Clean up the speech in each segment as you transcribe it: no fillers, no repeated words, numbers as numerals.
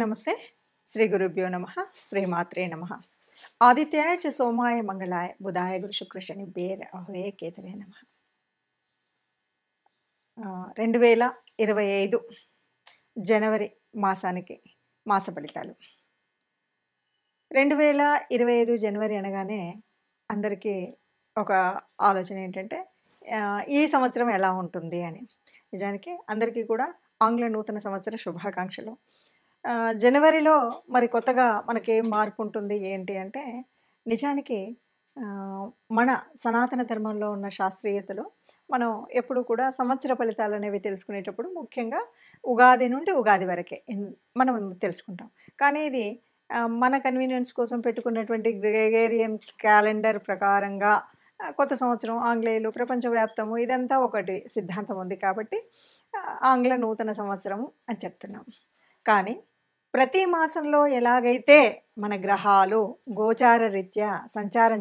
నమస్తే. శ్రీ గురుభ్యో నమః. శ్రీమాత్రే నమః. ఆదిత్యాయ చ సోమాయ మంగళాయ బుధాయ గురు శుక్ర శనిభ్యే రాహవే కేతవే నమః. 2025 జనవరి మాసానికి మాస ఫలితాలు. 2025 జనవరి అనగానే అందరికీ ఒక ఆలోచన ఏంటంటే ఈ సంవత్సరం ఎలా ఉంటుంది అని. నిజానికి అందరికీ కూడా ఆంగ్ల నూతన సంవత్సర శుభాకాంక్షలు. జనవరిలో మరి కొత్తగా మనకేం మార్పు ఉంటుంది ఏంటి అంటే, నిజానికి మన సనాతన ధర్మంలో ఉన్న శాస్త్రీయతలో మనం ఎప్పుడు కూడా సంవత్సర ఫలితాలు అనేవి తెలుసుకునేటప్పుడు ముఖ్యంగా ఉగాది నుండి ఉగాది వరకే మనం తెలుసుకుంటాం. కానీ ఇది మన కన్వీనియన్స్ కోసం పెట్టుకున్నటువంటి గ్రెగేరియన్ క్యాలెండర్ ప్రకారంగా కొత్త సంవత్సరం ఆంగ్లేయులు ప్రపంచవ్యాప్తము ఇదంతా ఒకటి సిద్ధాంతం ఉంది కాబట్టి ఆంగ్ల నూతన సంవత్సరం అని చెప్తున్నాం. కానీ ప్రతి మాసంలో ఎలాగైతే మన గ్రహాలు గోచార రీత్యా సంచారం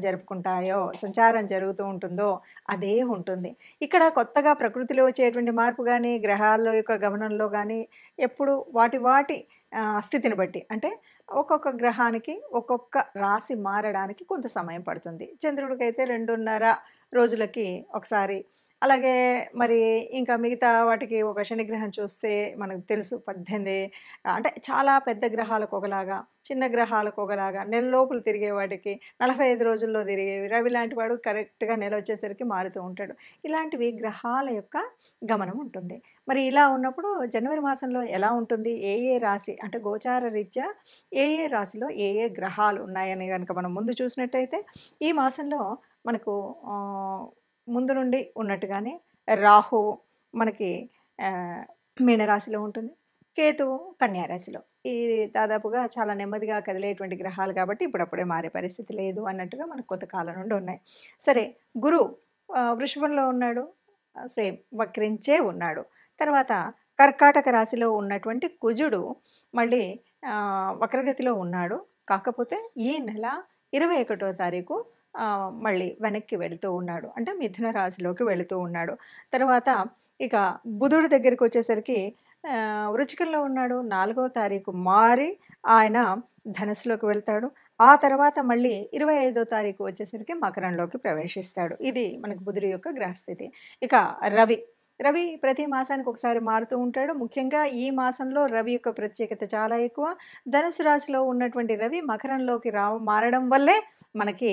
జరుగుతూ ఉంటుందో అదే ఉంటుంది. ఇక్కడ కొత్తగా ప్రకృతిలో వచ్చేటువంటి మార్పు కానీ గ్రహాల యొక్క గమనంలో కానీ ఎప్పుడు వాటి స్థితిని బట్టి, అంటే ఒక్కొక్క గ్రహానికి ఒక్కొక్క రాశి మారడానికి కొంత సమయం పడుతుంది. చంద్రుడికైతే 2.5 రోజులకి ఒకసారి, అలాగే మరి ఇంకా మిగతా వాటికి ఒక శనిగ్రహం చూస్తే మనకు తెలుసు 18, అంటే చాలా పెద్ద గ్రహాలకు ఒకలాగా, చిన్న గ్రహాలకు ఒకలాగా, నెల లోపల తిరిగే వాటికి 45 రోజుల్లో తిరిగేవి. రవి లాంటి వాడు కరెక్ట్గా నెల వచ్చేసరికి మారుతూ ఉంటాడు. ఇలాంటివి గ్రహాల యొక్క గమనం ఉంటుంది. మరి ఇలా ఉన్నప్పుడు జనవరి మాసంలో ఎలా ఉంటుంది, ఏ రాశి అంటే గోచార రీత్యా ఏ రాశిలో ఏ గ్రహాలు ఉన్నాయని కనుక మనం ముందు చూసినట్టయితే, ఈ మాసంలో మనకు ముందు నుండి ఉన్నట్టుగానే రాహు మనకి మీనరాశిలో ఉంటుంది, కేతువు కన్యారాశిలో. ఇది దాదాపుగా చాలా నెమ్మదిగా కదిలేటువంటి గ్రహాలు కాబట్టి ఇప్పుడప్పుడే మారే పరిస్థితి లేదు అన్నట్టుగా మనకు కొంత కాలం నుండి ఉన్నాయి. సరే, గురువు వృషభంలో ఉన్నాడు, సేమ్ వక్రించే ఉన్నాడు. తర్వాత కర్కాటక రాశిలో ఉన్నటువంటి కుజుడు మళ్ళీ వక్రగతిలో ఉన్నాడు. కాకపోతే ఈ నెల 21వ తారీఖు మళ్ళీ వెనక్కి వెళుతూ ఉన్నాడు, అంటే మిథున రాశిలోకి వెళుతూ ఉన్నాడు. తర్వాత ఇక బుధుడి దగ్గరికి వచ్చేసరికి వృచ్చికంలో ఉన్నాడు, 4వ తారీఖు మారి ఆయన ధనుస్సులోకి వెళ్తాడు. ఆ తర్వాత మళ్ళీ 25వ తారీఖు వచ్చేసరికి మకరంలోకి ప్రవేశిస్తాడు. ఇది మనకు బుధుడి యొక్క గ్రహస్థితి. ఇక రవి ప్రతి మాసానికి ఒకసారి మారుతూ ఉంటాడు. ముఖ్యంగా ఈ మాసంలో రవి యొక్క ప్రత్యేకత చాలా ఎక్కువ. ధనుసు రాశిలో ఉన్నటువంటి రవి మకరంలోకి మారడం వల్లే మనకి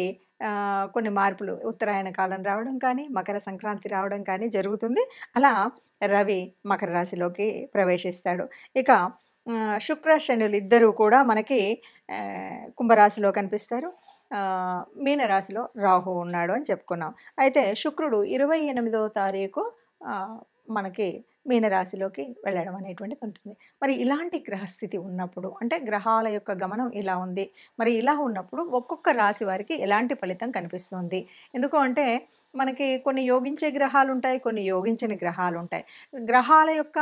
కొన్ని మార్పులు, ఉత్తరాయణ కాలం రావడం కానీ మకర సంక్రాంతి రావడం కానీ జరుగుతుంది. అలా రవి మకర రాశిలోకి ప్రవేశిస్తాడు. ఇక శుక్ర శనులు ఇద్దరూ కూడా మనకి కుంభరాశిలో కనిపిస్తారు. మీనరాశిలో రాహు ఉన్నాడు అని చెప్పుకున్నాం. అయితే శుక్రుడు 28వ తారీఖు మనకి మీనరాశిలోకి వెళ్ళడం అనేటువంటిది ఉంటుంది. మరి ఇలాంటి గ్రహస్థితి ఉన్నప్పుడు, అంటే గ్రహాల యొక్క గమనం ఇలా ఉంది, మరి ఇలా ఉన్నప్పుడు ఒక్కొక్క రాశి వారికి ఎలాంటి ఫలితం కనిపిస్తుంది? ఎందుకు అంటే మనకి కొన్ని యోగించే గ్రహాలు ఉంటాయి, కొన్ని యోగించని గ్రహాలు ఉంటాయి. గ్రహాల యొక్క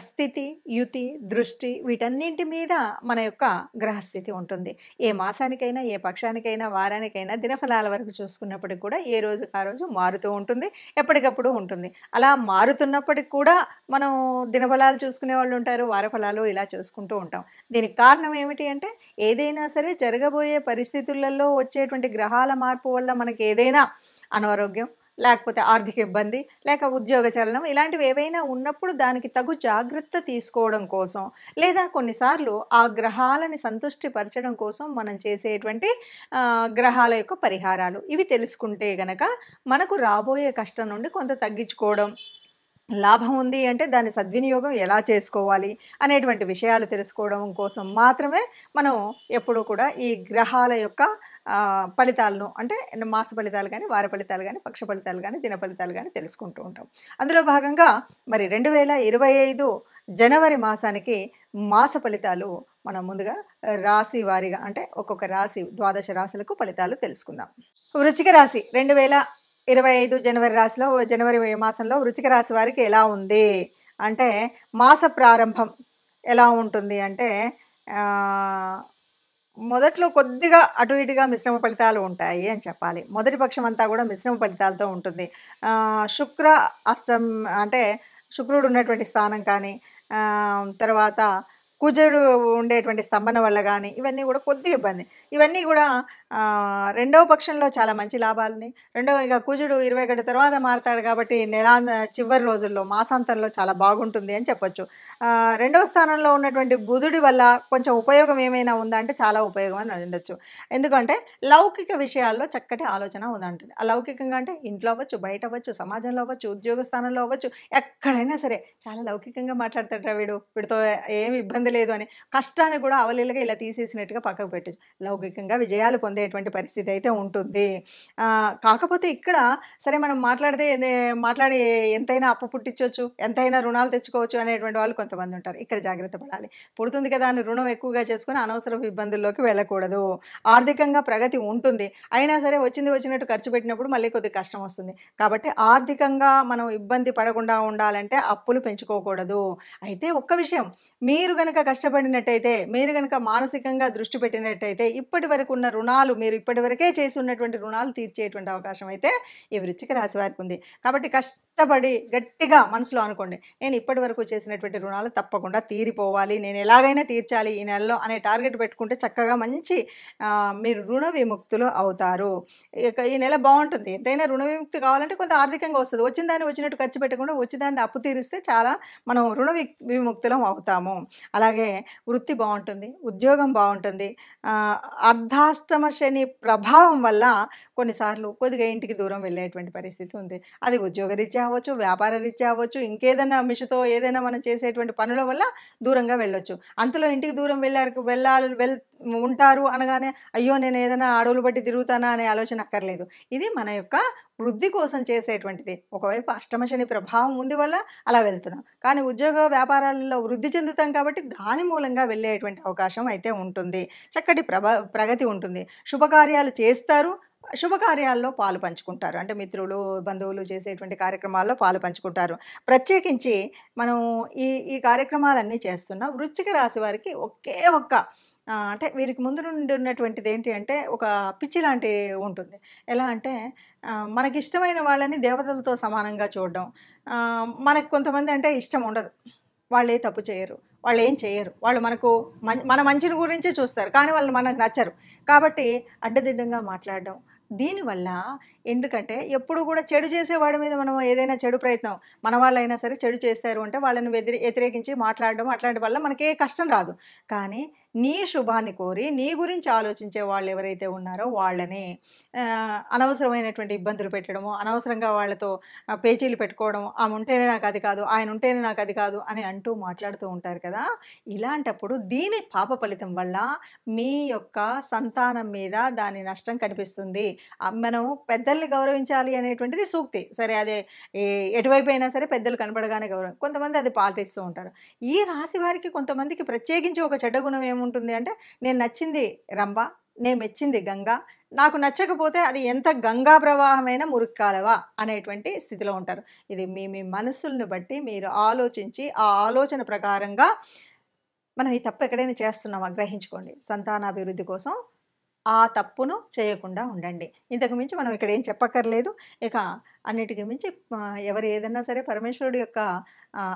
స్థితి, యుతి, దృష్టి వీటన్నింటి మీద మన యొక్క గ్రహస్థితి ఉంటుంది. ఏ మాసానికైనా, ఏ పక్షానికైనా, వారానికైనా దినఫలాల వరకు చూసుకున్నప్పటికి కూడా ఏ రోజుకి ఆ రోజు మారుతూ ఉంటుంది, ఎప్పటికప్పుడు ఉంటుంది. అలా మారుతున్నప్పటికి కూడా మనం దినఫలాలు చూసుకునే వాళ్ళు ఉంటారు, వారఫలాలు ఇలా చూసుకుంటూ ఉంటాం. దీనికి కారణం ఏమిటి అంటే, ఏదైనా సరే జరగబోయే పరిస్థితులలో వచ్చేటువంటి గ్రహాల మార్పు వల్ల మనకి ఏదైనా అనారోగ్యం, లేకపోతే ఆర్థిక ఇబ్బంది, లేక ఉద్యోగ చలనం ఇలాంటివి ఏవైనా ఉన్నప్పుడు దానికి తగు జాగ్రత్త తీసుకోవడం కోసం, లేదా కొన్నిసార్లు ఆ గ్రహాలని సంతృష్టిపరచడం కోసం మనం చేసేటువంటి గ్రహాల యొక్క పరిహారాలు ఇవి తెలుసుకుంటే గనక మనకు రాబోయే కష్టం నుండి కొంత తగ్గించుకోవడం, లాభం ఉంది అంటే దాని సద్వినియోగం ఎలా చేసుకోవాలి అనేటువంటి విషయాలు తెలుసుకోవడం కోసం మాత్రమే మనం ఎప్పుడూ కూడా ఈ గ్రహాల యొక్క ఫలితాలను, అంటే మాస ఫలితాలు కానీ, వార ఫలితాలు కానీ, పక్ష ఫలితాలు కానీ, దిన ఫలితాలు కానీ తెలుసుకుంటూ ఉంటాం. అందులో భాగంగా మరి 2025 జనవరి మాసానికి మాస ఫలితాలు మనం ముందుగా రాశి వారీగా, అంటే ఒక్కొక్క రాశి 12 రాశులకు ఫలితాలు తెలుసుకుందాం. వృశ్చిక రాశి 2025 జనవరి మాసంలో వృశ్చిక రాశి వారికి ఎలా ఉంది అంటే, మాస ప్రారంభం ఎలా ఉంటుంది అంటే మొదట్లో కొద్దిగా అటు ఇటుగా మిశ్రమ ఫలితాలు ఉంటాయి అని చెప్పాలి. మొదటి పక్షం అంతా కూడా మిశ్రమ ఫలితాలతో ఉంటుంది. అంటే శుక్రుడు ఉన్నటువంటి స్థానం కానీ, తర్వాత కుజుడు ఉండేటువంటి స్తంభన వల్ల గానీ, ఇవన్నీ గూడా కొద్దిగా ఇబ్బంది. ఇవన్నీ గూడా రెండవ పక్షంలో చాలా మంచి లాభాలని, ఇక కుజుడు 21 తర్వాత మారతాడు కాబట్టి చివరి రోజుల్లో, మాసాంతంలో చాలా బాగుంటుంది అని చెప్పొచ్చు. రెండవ స్థానంలో ఉన్నటువంటి బుధుడి వల్ల కొంచెం ఉపయోగం ఏమైనా ఉందా అంటే చాలా ఉపయోగం అని ఉండొచ్చు. ఎందుకంటే లౌకిక విషయాల్లో చక్కటి ఆలోచన ఉందంటుంది. లౌకికంగా అంటే ఇంట్లో అవ్వచ్చు, బయట అవ్వచ్చు, సమాజంలో అవ్వచ్చు, ఉద్యోగ స్థానంలో అవ్వచ్చు, ఎక్కడైనా సరే చాలా లౌకికంగా మాట్లాడతాడురా వీడితో ఏమి ఇబ్బంది లేదు అని కష్టాన్ని కూడా అవలీలగా ఇలా తీసేసినట్టుగా పక్కకు పెట్టచ్చు. లౌకికంగా విజయాలు పొందేటువంటి పరిస్థితి అయితే ఉంటుంది. కాకపోతే ఇక్కడ సరే మనం మాట్లాడి ఎంతైనా అప్పు పుట్టించవచ్చు, ఎంతైనా రుణాలు తెచ్చుకోవచ్చు అనేటువంటి వాళ్ళు కొంతమంది ఉంటారు. ఇక్కడ జాగ్రత్త పడాలి. పుడుతుంది కదా అని రుణం ఎక్కువగా చేసుకుని అనవసరపు ఇబ్బందుల్లోకి వెళ్ళకూడదు. ఆర్థికంగా ప్రగతి ఉంటుంది, అయినా సరే వచ్చినట్టు ఖర్చు పెట్టినప్పుడు మళ్ళీ కొద్దిగా కష్టం వస్తుంది. కాబట్టి ఆర్థికంగా మనం ఇబ్బంది పడకుండా ఉండాలంటే అప్పులు పెంచుకోకూడదు. అయితే ఒక్క విషయం, మీరు గనక కష్టపడినట్టయితే, మీరు గనక మానసికంగా దృష్టి పెట్టినట్టయితే ఇప్పటి వరకు ఉన్న రుణాలు, మీరు ఇప్పటి వరకే చేసి ఉన్నటువంటి రుణాలు తీర్చేటువంటి అవకాశం అయితే ఈ వృశ్చిక రాశి వారికి ఉంది. కాబట్టి కష్టపడి గట్టిగా మనసులో అనుకోండి, నేను ఇప్పటి వరకు చేసినటువంటి రుణాలు తప్పకుండా తీరిపోవాలి, నేను ఎలాగైనా తీర్చాలి ఈ నెలలో అనే టార్గెట్ పెట్టుకుంటే చక్కగా మంచి మీరు రుణ విముక్తులు అవుతారు. ఈ నెల బాగుంటుంది. ఎంతైనా రుణ విముక్తి కావాలంటే కొంత ఆర్థికంగా వస్తుంది. వచ్చిన దాన్ని వచ్చినట్టు ఖర్చు పెట్టకుండా వచ్చిదాన్ని అప్పు తీరిస్తే చాలా మనం రుణ విముక్తులం అవుతాము. అలాగే వృత్తి బాగుంటుంది, ఉద్యోగం బాగుంటుంది. అర్ధాష్టమ శని ప్రభావం వల్ల కొన్నిసార్లు కొద్దిగా ఇంటికి దూరం వెళ్ళేటువంటి పరిస్థితి ఉంది. అది ఉద్యోగ రీత్యా అవ్వచ్చు, వ్యాపార రీత్యా అవ్వచ్చు, ఇంకేదైనా మిషతో ఏదైనా మనం చేసేటువంటి పనుల వల్ల దూరంగా వెళ్ళొచ్చు. అంతలో ఇంటికి దూరం ఉంటారు అనగానే అయ్యో నేను ఏదైనా అడవులు బట్టి తిరుగుతానా అనే ఆలోచన అక్కర్లేదు. ఇది మన యొక్క వృద్ధి కోసం చేసేటువంటిది. ఒకవైపు అష్టమ శని ప్రభావం ఉంది వల్ల అలా వెళ్తున్నాం, కానీ ఉద్యోగ వ్యాపారాలలో వృద్ధి చెందుతాం కాబట్టి దాని మూలంగా వెళ్ళేటువంటి అవకాశం అయితే ఉంటుంది. చక్కటి ప్రగతి ఉంటుంది. శుభకార్యాలు చేస్తారు, శుభకార్యాల్లో పాలు పంచుకుంటారు. అంటే మిత్రులు, బంధువులు చేసేటువంటి కార్యక్రమాల్లో పాలు పంచుకుంటారు. ప్రత్యేకించి మనం ఈ కార్యక్రమాలన్నీ చేస్తున్న వృశ్చిక రాశి వారికి ఒకే ఒక్క అంటే వీరికి ముందు నుండి ఉన్నటువంటిది ఏంటి అంటే ఒక పిచ్చి లాంటి ఉంటుంది. ఎలా అంటే మనకిష్టమైన వాళ్ళని దేవతలతో సమానంగా చూడడం. మనకు కొంతమంది అంటే ఇష్టం ఉండదు, వాళ్ళు ఏ తప్పు చేయరు, వాళ్ళు ఏం చేయరు, వాళ్ళు మన మంచిని గురించే చూస్తారు, కానీ వాళ్ళు మనకు నచ్చరు. కాబట్టి అడ్డదిడ్డంగా మాట్లాడడం. దీనివల్ల ఎందుకంటే ఎప్పుడు కూడా చెడు చేసేవాడి మీద మనం ఏదైనా చెడు ప్రయత్నం, మన వాళ్ళైనా సరే చెడు చేస్తారు అంటే వాళ్ళని వ్యతిరేకించి మాట్లాడడం, అట్లాంటి వల్ల మనకి ఏ కష్టం రాదు. కానీ నీ శుభాన్ని కోరి నీ గురించి ఆలోచించే వాళ్ళు ఎవరైతే ఉన్నారో వాళ్ళని అనవసరమైనటువంటి ఇబ్బందులు పెట్టడము, అనవసరంగా వాళ్ళతో పేచీలు పెట్టుకోవడం, ఆమె ఉంటేనే నాకు అది కాదు, ఆయన ఉంటేనే నాకు అది కాదు అని అంటూ మాట్లాడుతూ ఉంటారు కదా. ఇలాంటప్పుడు దీని పాప ఫలితం వల్ల మీ యొక్క సంతానం మీద దాని నష్టం కనిపిస్తుంది. మనం పెద్దల్ని గౌరవించాలి అనేటువంటిది సూక్తి, సరే అదే ఎటువైపు అయినా సరే పెద్దలు కనపడగానే గౌరవం. కొంతమంది అది పాటిస్తూ ఉంటారు. ఈ రాశి వారికి కొంతమందికి ప్రత్యేకించి ఒక చెడ్డ గుణం ఏముంటుంది అంటే, నేను నచ్చింది రంభ, నేను మెచ్చింది గంగ, నాకు నచ్చకపోతే అది ఎంత గంగా ప్రవాహమైన మురుక్కాలవా అనేటువంటి స్థితిలో ఉంటారు. ఇది మీ మనసుల్ని బట్టి మీరు ఆలోచించి ఆ ఆలోచన ప్రకారంగా మనం ఈ తప్పు ఎక్కడైనా చేస్తున్నామా గ్రహించుకోండి. సంతానాభివృద్ధి కోసం ఆ తప్పును చేయకుండా ఉండండి. ఇంతకు మించి మనం ఇక్కడ ఏం చెప్పక్కర్లేదు. ఇక అన్నిటికీ మించి ఎవరు ఏదన్నా సరే పరమేశ్వరుడు యొక్క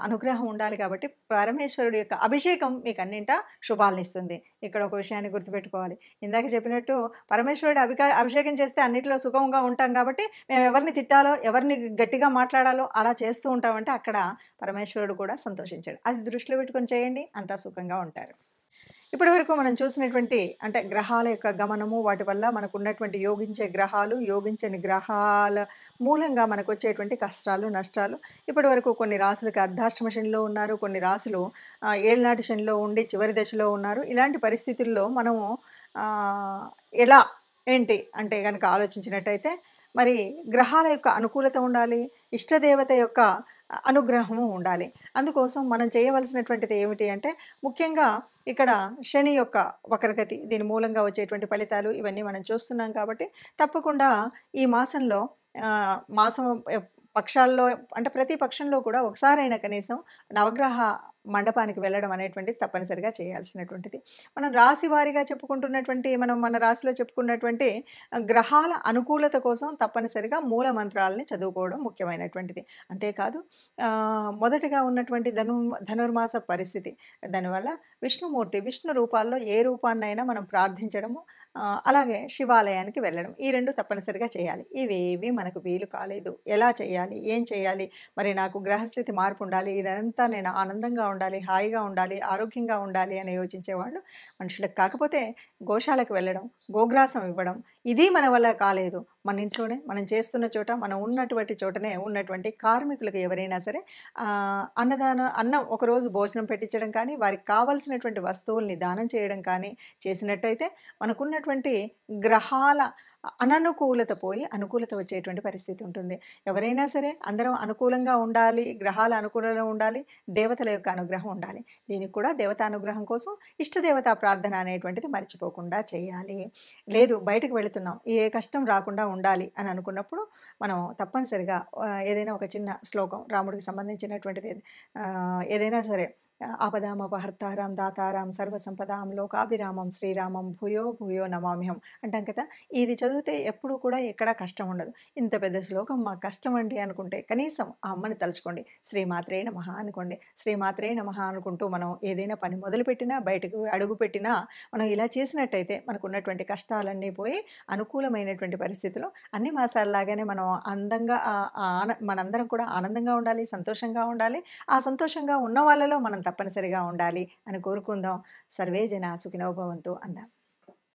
అనుగ్రహం ఉండాలి కాబట్టి పరమేశ్వరుడు యొక్క అభిషేకం మీకు అన్నింటా శుభాలనిస్తుంది. ఇక్కడ ఒక విషయాన్ని గుర్తుపెట్టుకోవాలి. ఇందాక చెప్పినట్టు పరమేశ్వరుడు అభిషేకం చేస్తే అన్నిటిలో సుఖంగా ఉంటాం కాబట్టి మేము ఎవరిని తిట్టాలో, ఎవరిని గట్టిగా మాట్లాడాలో అలా చేస్తూ ఉంటామంటే అక్కడ పరమేశ్వరుడు కూడా సంతోషించాడు. అది దృష్టిలో పెట్టుకొని చేయండి, అంతా సుఖంగా ఉంటారు. ఇప్పటి వరకు మనం చూసినటువంటి అంటే గ్రహాల యొక్క గమనము, వాటి వల్ల మనకు ఉన్నటువంటి యోగించే గ్రహాలు, యోగించని గ్రహాల మూలంగా మనకు వచ్చేటువంటి కష్టాలు, నష్టాలు. ఇప్పటి వరకు కొన్ని రాసులకి అర్ధాష్టమ శనిలో ఉన్నారు, కొన్ని రాసులు ఏళ్ళనాటి శనిలో ఉండి చివరి దశలో ఉన్నారు. ఇలాంటి పరిస్థితుల్లో మనము ఎలా ఏంటి అంటే కనుక ఆలోచించినట్టయితే మరి గ్రహాల యొక్క అనుకూలత ఉండాలి, ఇష్టదేవత యొక్క అనుగ్రహము ఉండాలి. అందుకోసం మనం చేయవలసినటువంటిది ఏమిటి అంటే ముఖ్యంగా ఇక్కడ శని యొక్క వక్రగతి, దీని మూలంగా వచ్చేటువంటి ఫలితాలు ఇవన్నీ మనం చూస్తున్నాం కాబట్టి తప్పకుండా ఈ మాసంలో మాసం పక్షాల్లో అంటే ప్రతి పక్షంలో కూడా ఒకసారైనా కనీసం నవగ్రహ మండపానికి వెళ్ళడం అనేటువంటిది తప్పనిసరిగా చేయాల్సినటువంటిది. మనం రాశి వారీగా చెప్పుకుంటున్నటువంటి మనం మన రాశిలో చెప్పుకున్నటువంటి గ్రహాల అనుకూలత కోసం తప్పనిసరిగా మూల మంత్రాలని చదువుకోవడం ముఖ్యమైనటువంటిది. అంతేకాదు మొదటగా ఉన్నటువంటి ధనుర్మాస పరిస్థితి. దానివల్ల విష్ణు రూపాల్లో ఏ రూపాన్నైనా మనం ప్రార్థించడము, అలాగే శివాలయానికి వెళ్ళడం. ఈ 2 తప్పనిసరిగా చేయాలి. ఇవేవి మనకు వీలు కాలేదు. ఎలా చేయాలి? ఏం చేయాలి? మరి నాకు గ్రహస్థితి మార్పు ఉండాలి. ఇదంతా నేను ఆనందంగా ఉండాలి, హాయిగా ఉండాలి, ఆరోగ్యంగా ఉండాలి అని యోచించేవాళ్ళు మనుషులకు. కాకపోతే గోశాలకు వెళ్ళడం, గోగ్రాసం ఇవ్వడం ఇది మన వల్ల కాలేదు. మన ఇంట్లోనే మనం చేస్తున్న చోట, మనం ఉన్నటువంటి చోటనే ఉన్నటువంటి కార్మికులకు ఎవరైనా సరే అన్నం ఒకరోజు భోజనం పెట్టించడం కానీ, వారికి కావాల్సినటువంటి వస్తువుల్ని దానం చేయడం కానీ చేసినట్టయితే మనకున్నటువంటి గ్రహాల అననుకూలత పోయి అనుకూలత వచ్చేటువంటి పరిస్థితి ఉంటుంది. ఎవరైనా సరే అందరం అనుకూలంగా ఉండాలి, గ్రహాల అనుకూలంగా ఉండాలి, దేవతల యొక్క అనుగ్రహం ఉండాలి. దీనికి కూడా దేవతానుగ్రహం కోసం ఇష్టదేవతా ప్రార్థన అనేటువంటిది మర్చిపోకుండా చేయాలి. లేదు బయటకు వెళుతున్నాం, ఏ కష్టం రాకుండా ఉండాలి అని అనుకున్నప్పుడు మనం తప్పనిసరిగా ఏదైనా ఒక చిన్న శ్లోకం రాముడికి సంబంధించినటువంటిది ఏదైనా సరే, ఆపదామపహర్తారం దాతారం సర్వసంపదాం లోకాభిరామం శ్రీరామం భూయో భూయో నమామ్యహం అంటాం కదా. ఇది చదివితే ఎప్పుడు కూడా ఎక్కడా కష్టం ఉండదు. ఇంత పెద్ద శ్లోకం మాకు కష్టం అండి అనుకుంటే కనీసం ఆ అమ్మని తలుచుకోండి, శ్రీమాత్రే నమః అనుకోండి. శ్రీమాత్రే నమః అనుకుంటూ మనం ఏదైనా పని మొదలుపెట్టినా, బయటకు అడుగుపెట్టినా మనం ఇలా చేసినట్టయితే మనకు ఉన్నటువంటి కష్టాలన్నీ పోయి అనుకూలమైనటువంటి పరిస్థితిలో అన్ని మాసాల్లాగానే మనం అందంగా మనందరం కూడా ఆనందంగా ఉండాలి, సంతోషంగా ఉండాలి. ఆ సంతోషంగా ఉన్న వాళ్ళలో మనం తప్పనిసరిగా ఉండాలి అని కోరుకుందాం. సర్వే జనా సుఖినో భవంతు అందాం.